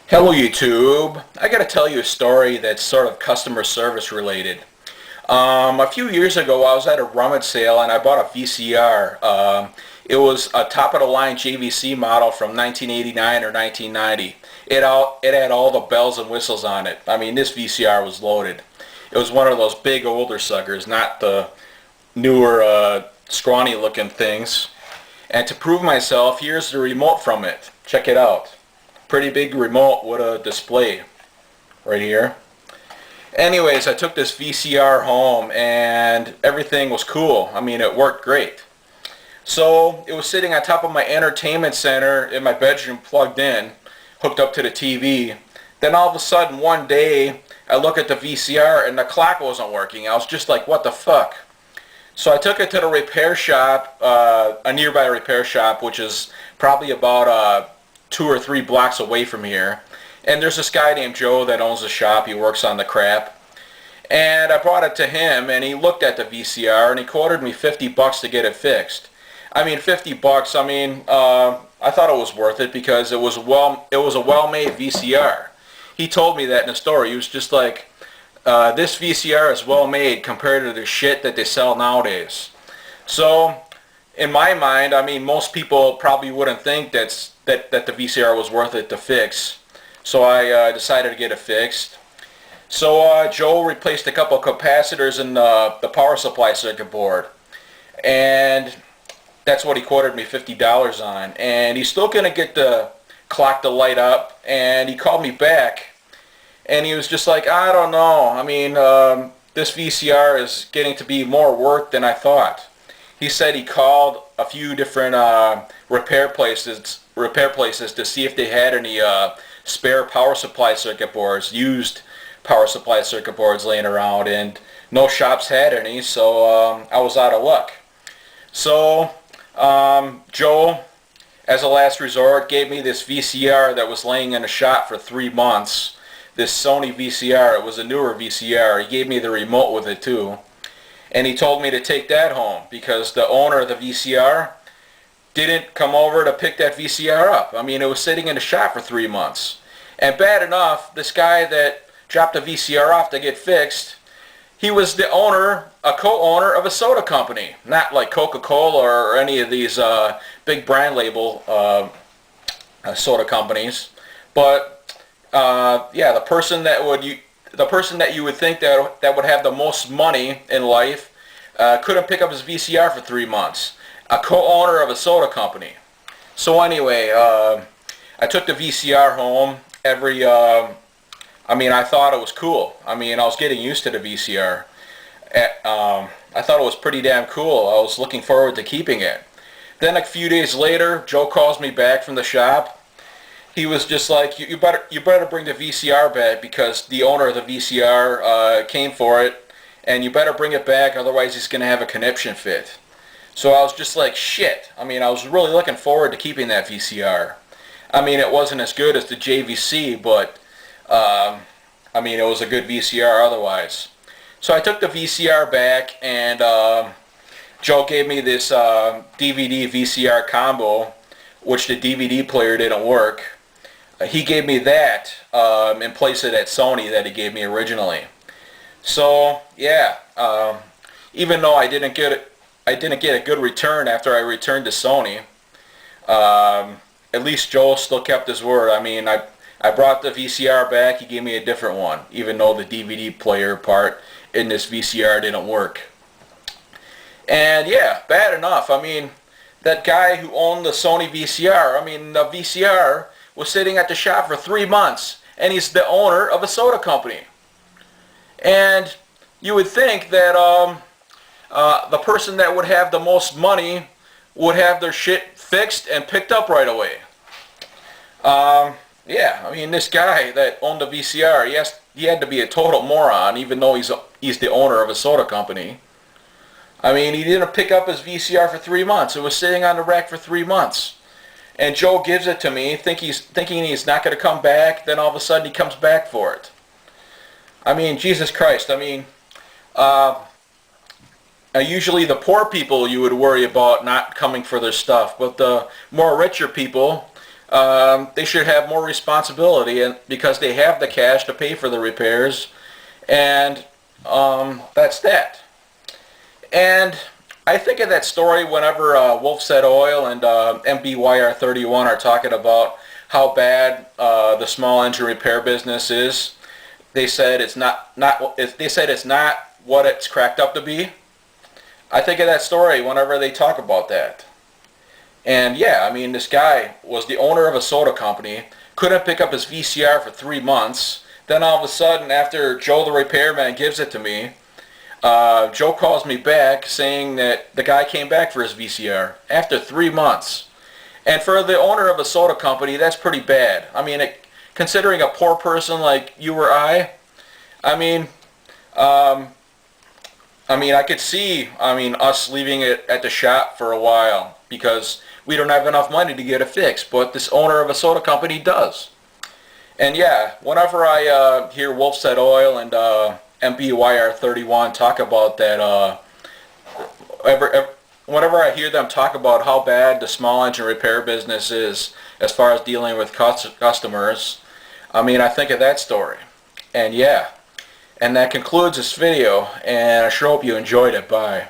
Hello YouTube. I gotta tell you a story that's sort of customer service related. A few years ago I was at a rummage sale and I bought a VCR. It was a top of the line JVC model from 1989 or 1990. It had all the bells and whistles on it. I mean, this VCR was loaded. It was one of those big older suckers, not the newer scrawny looking things. And to prove myself, here's the remote from it. Check it out. Pretty big remote with a display right here. Anyways, I took this VCR home and everything was cool. I mean, it worked great. So it was sitting on top of my entertainment center in my bedroom, plugged in, hooked up to the TV. Then all of a sudden one day I look at the VCR and the clock wasn't working. I was just like, what the fuck? So I took it to the repair shop, a nearby repair shop, which is probably about 2 or 3 blocks away from here. And there's this guy named Joe that owns the shop. He works on the crap. And I brought it to him and he looked at the VCR and he quoted me $50 to get it fixed. I mean, $50, I mean, I thought it was worth it because it was a well-made VCR. He told me that in the story. He was just like, this VCR is well made compared to the shit that they sell nowadays. So in my mind, I mean, most people probably wouldn't think that the VCR was worth it to fix. So I decided to get it fixed. So Joe replaced a couple of capacitors in the power supply circuit board. And that's what he quoted me $50 on. And he's still going to get the clock to light up. And he called me back. And he was just like, I don't know. I mean, this VCR is getting to be more work than I thought. He said he called a few different repair places to see if they had any spare power supply circuit boards, used power supply circuit boards laying around, and no shops had any, so I was out of luck. So Joe, as a last resort, gave me this VCR that was laying in a shop for 3 months. This Sony VCR. It was a newer VCR. He gave me the remote with it too. And he told me to take that home because the owner of the VCR didn't come over to pick that VCR up. I mean, it was sitting in the shop for 3 months. And bad enough, this guy that dropped the VCR off to get fixed, he was the owner, a co-owner of a soda company. Not like Coca-Cola or any of these big brand label soda companies. But yeah, the person that you would think that would have the most money in life couldn't pick up his VCR for 3 months. A co-owner of a soda company. So anyway, I took the VCR home. I mean, I thought it was cool. I mean, I was getting used to the VCR. I thought it was pretty damn cool. I was looking forward to keeping it. Then a few days later, Joe calls me back from the shop. He was just like, you better bring the VCR back because the owner of the VCR came for it, and you better bring it back, otherwise he's going to have a conniption fit. So I was just like, shit. I mean, I was really looking forward to keeping that VCR. I mean, it wasn't as good as the JVC, but I mean, it was a good VCR otherwise. So I took the VCR back, and Joe gave me this DVD VCR combo, which the DVD player didn't work. He gave me that in place of that Sony that he gave me originally. So yeah, even though I didn't get a good return after I returned to Sony, at least Joel still kept his word. I mean, I brought the VCR back. He gave me a different one, even though the DVD player part in this VCR didn't work. And yeah, bad enough. I mean, that guy who owned the Sony VCR, I mean, the VCR was sitting at the shop for 3 months, and he's the owner of a soda company. And you would think that the person that would have the most money would have their shit fixed and picked up right away. Yeah, I mean, this guy that owned the VCR, he had to be a total moron, even though he's the owner of a soda company. I mean, he didn't pick up his VCR for 3 months. It was sitting on the rack for 3 months. And Joe gives it to me, thinking he's not going to come back. Then all of a sudden he comes back for it. I mean, Jesus Christ. I mean, usually the poor people you would worry about not coming for their stuff. But the more richer people, they should have more responsibility, and because they have the cash to pay for the repairs, and that's that. And I think of that story whenever Wolfset Oil and MBYR31 are talking about how bad the small engine repair business is. They said it's not what it's cracked up to be. I think of that story whenever they talk about that. And yeah, I mean, this guy was the owner of a soda company, couldn't pick up his VCR for 3 months. Then all of a sudden, after Joe the repairman gives it to me, Joe calls me back saying that the guy came back for his VCR after 3 months. And for the owner of a soda company, that's pretty bad. I mean, considering a poor person like you or I mean, I could see, us leaving it at the shop for a while because we don't have enough money to get it fixed, but this owner of a soda company does. And yeah, whenever I hear Wolfset Oil and MBYR31 talk about that, whenever I hear them talk about how bad the small engine repair business is as far as dealing with customers, I think of that story. And yeah, and that concludes this video, and I sure hope you enjoyed it. Bye.